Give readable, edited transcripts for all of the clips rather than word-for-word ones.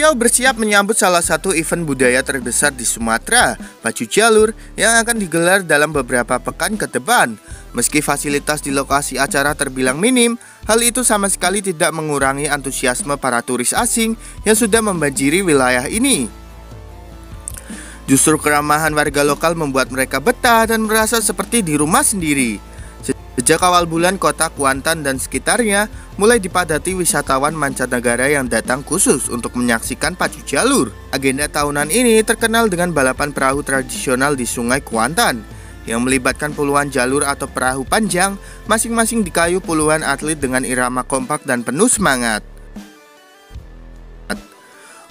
Riau bersiap menyambut salah satu event budaya terbesar di Sumatera, Pacu Jalur, yang akan digelar dalam beberapa pekan ke depan. Meski fasilitas di lokasi acara terbilang minim, hal itu sama sekali tidak mengurangi antusiasme para turis asing yang sudah membanjiri wilayah ini. Justru keramahan warga lokal membuat mereka betah dan merasa seperti di rumah sendiri. Sejak awal bulan, kota Kuantan dan sekitarnya mulai dipadati wisatawan mancanegara yang datang khusus untuk menyaksikan Pacu Jalur. Agenda tahunan ini terkenal dengan balapan perahu tradisional di Sungai Kuantan, yang melibatkan puluhan jalur atau perahu panjang, masing-masing dikayu puluhan atlet dengan irama kompak dan penuh semangat.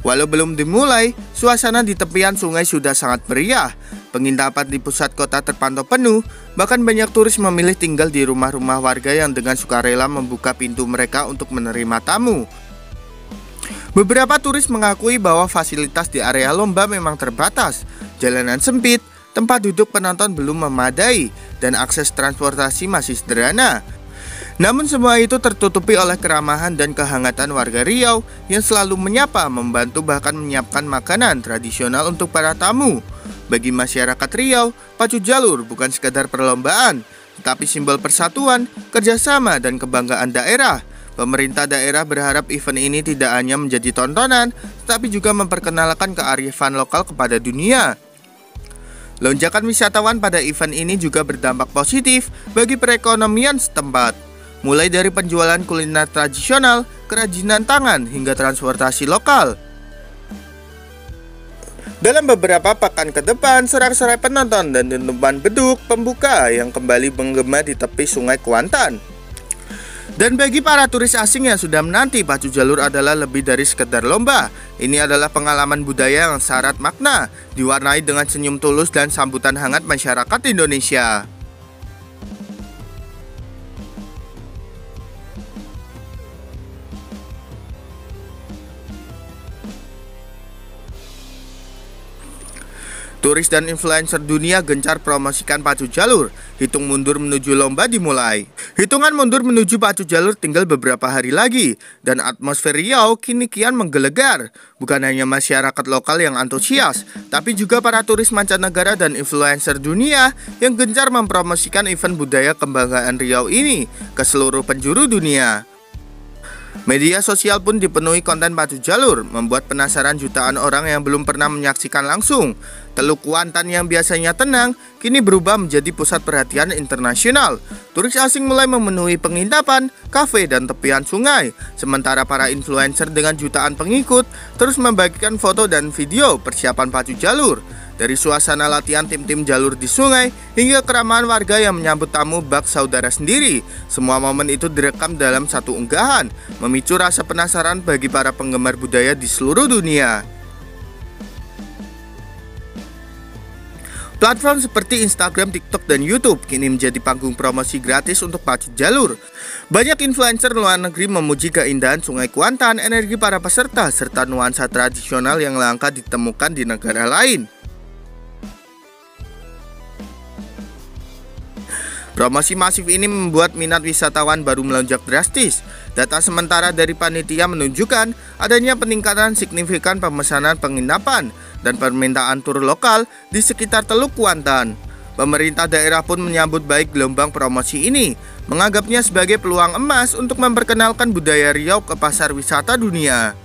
Walau belum dimulai, suasana di tepian sungai sudah sangat meriah. Penginapan di pusat kota terpantau penuh, bahkan banyak turis memilih tinggal di rumah-rumah warga yang dengan sukarela membuka pintu mereka untuk menerima tamu. Beberapa turis mengakui bahwa fasilitas di area lomba memang terbatas, jalanan sempit, tempat duduk penonton belum memadai, dan akses transportasi masih sederhana. Namun semua itu tertutupi oleh keramahan dan kehangatan warga Riau yang selalu menyapa, membantu bahkan menyiapkan makanan tradisional untuk para tamu. Bagi masyarakat Riau, Pacu Jalur bukan sekadar perlombaan, tetapi simbol persatuan, kerjasama, dan kebanggaan daerah. Pemerintah daerah berharap event ini tidak hanya menjadi tontonan, tetapi juga memperkenalkan kearifan lokal kepada dunia. Lonjakan wisatawan pada event ini juga berdampak positif bagi perekonomian setempat. Mulai dari penjualan kuliner tradisional, kerajinan tangan, hingga transportasi lokal. Dalam beberapa pekan ke depan, sorak-sorai penonton dan dentuman beduk pembuka yang kembali menggema di tepi Sungai Kuantan. Dan bagi para turis asing yang sudah menanti, Pacu Jalur adalah lebih dari sekedar lomba. Ini adalah pengalaman budaya yang syarat makna, diwarnai dengan senyum tulus dan sambutan hangat masyarakat Indonesia. Turis dan influencer dunia gencar promosikan Pacu Jalur. Hitung mundur menuju lomba dimulai. Hitungan mundur menuju Pacu Jalur tinggal beberapa hari lagi, dan atmosfer Riau kini kian menggelegar. Bukan hanya masyarakat lokal yang antusias, tapi juga para turis mancanegara dan influencer dunia yang gencar mempromosikan event budaya kebanggaan Riau ini ke seluruh penjuru dunia. Media sosial pun dipenuhi konten Pacu Jalur, membuat penasaran jutaan orang yang belum pernah menyaksikan langsung. Teluk Kuantan yang biasanya tenang, kini berubah menjadi pusat perhatian internasional. Turis asing mulai memenuhi penginapan, kafe, dan tepian sungai. Sementara para influencer dengan jutaan pengikut terus membagikan foto dan video persiapan Pacu Jalur. Dari suasana latihan tim-tim jalur di sungai hingga keramahan warga yang menyambut tamu bak saudara sendiri, semua momen itu direkam dalam satu unggahan, memicu rasa penasaran bagi para penggemar budaya di seluruh dunia. Platform seperti Instagram, TikTok, dan YouTube kini menjadi panggung promosi gratis untuk Pacu Jalur. Banyak influencer luar negeri memuji keindahan Sungai Kuantan, energi para peserta, serta nuansa tradisional yang langka ditemukan di negara lain. Promosi masif ini membuat minat wisatawan baru melonjak drastis. Data sementara dari panitia menunjukkan adanya peningkatan signifikan pemesanan penginapan dan permintaan tur lokal di sekitar Teluk Kuantan. Pemerintah daerah pun menyambut baik gelombang promosi ini, menganggapnya sebagai peluang emas untuk memperkenalkan budaya Riau ke pasar wisata dunia.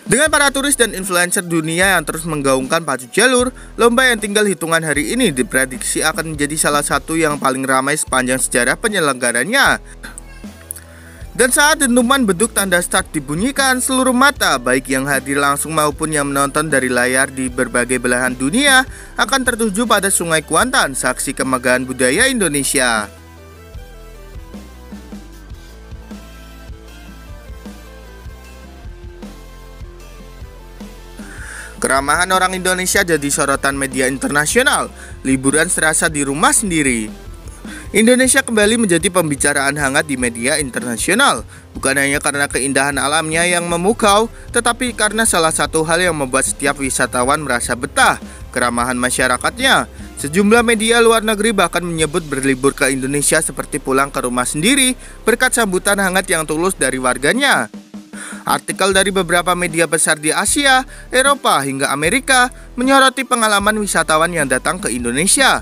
Dengan para turis dan influencer dunia yang terus menggaungkan Pacu Jalur, lomba yang tinggal hitungan hari ini diprediksi akan menjadi salah satu yang paling ramai sepanjang sejarah penyelenggarannya. Dan saat dentuman beduk tanda start dibunyikan, seluruh mata, baik yang hadir langsung maupun yang menonton dari layar di berbagai belahan dunia, akan tertuju pada Sungai Kuantan, saksi kemegahan budaya Indonesia. Keramahan orang Indonesia jadi sorotan media internasional. Liburan serasa di rumah sendiri. Indonesia kembali menjadi pembicaraan hangat di media internasional. Bukan hanya karena keindahan alamnya yang memukau, tetapi karena salah satu hal yang membuat setiap wisatawan merasa betah, keramahan masyarakatnya. Sejumlah media luar negeri bahkan menyebut berlibur ke Indonesia seperti pulang ke rumah sendiri berkat sambutan hangat yang tulus dari warganya. Artikel dari beberapa media besar di Asia, Eropa, hingga Amerika menyoroti pengalaman wisatawan yang datang ke Indonesia.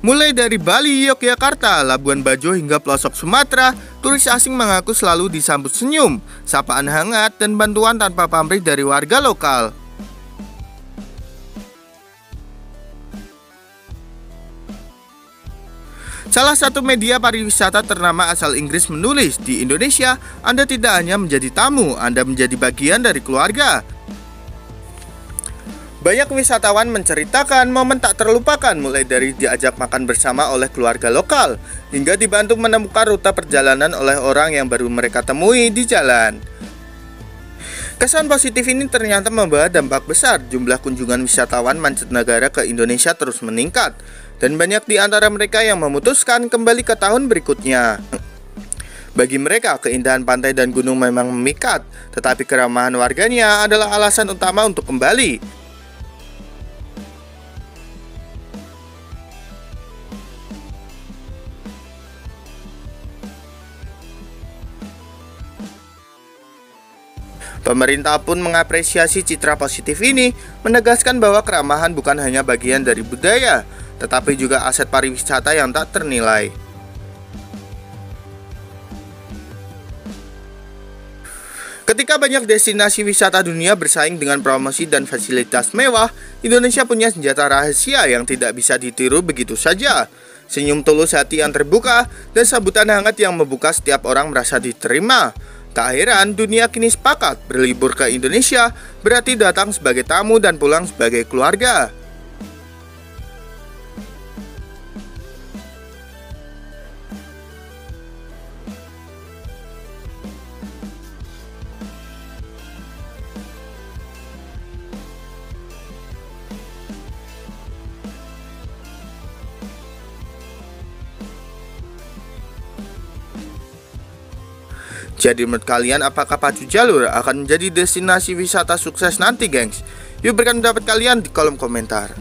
Mulai dari Bali, Yogyakarta, Labuan Bajo hingga pelosok Sumatera, turis asing mengaku selalu disambut senyum, sapaan hangat, dan bantuan tanpa pamrih dari warga lokal. Salah satu media pariwisata ternama asal Inggris menulis, di Indonesia, Anda tidak hanya menjadi tamu, Anda menjadi bagian dari keluarga. Banyak wisatawan menceritakan momen tak terlupakan, mulai dari diajak makan bersama oleh keluarga lokal, hingga dibantu menemukan rute perjalanan oleh orang yang baru mereka temui di jalan. Kesan positif ini ternyata membawa dampak besar. Jumlah kunjungan wisatawan mancanegara ke Indonesia terus meningkat, dan banyak di antara mereka yang memutuskan kembali ke tahun berikutnya. Bagi mereka, keindahan pantai dan gunung memang memikat, tetapi keramahan warganya adalah alasan utama untuk kembali. Pemerintah pun mengapresiasi citra positif ini, menegaskan bahwa keramahan bukan hanya bagian dari budaya, tetapi juga aset pariwisata yang tak ternilai. Ketika banyak destinasi wisata dunia bersaing dengan promosi dan fasilitas mewah, Indonesia punya senjata rahasia yang tidak bisa ditiru begitu saja. Senyum tulus hati yang terbuka dan sambutan hangat yang membuka setiap orang merasa diterima. Tak heran dunia kini sepakat berlibur ke Indonesia berarti datang sebagai tamu dan pulang sebagai keluarga. Jadi menurut kalian, apakah Pacu Jalur akan menjadi destinasi wisata sukses nanti, gengs? Yuk berikan pendapat kalian di kolom komentar.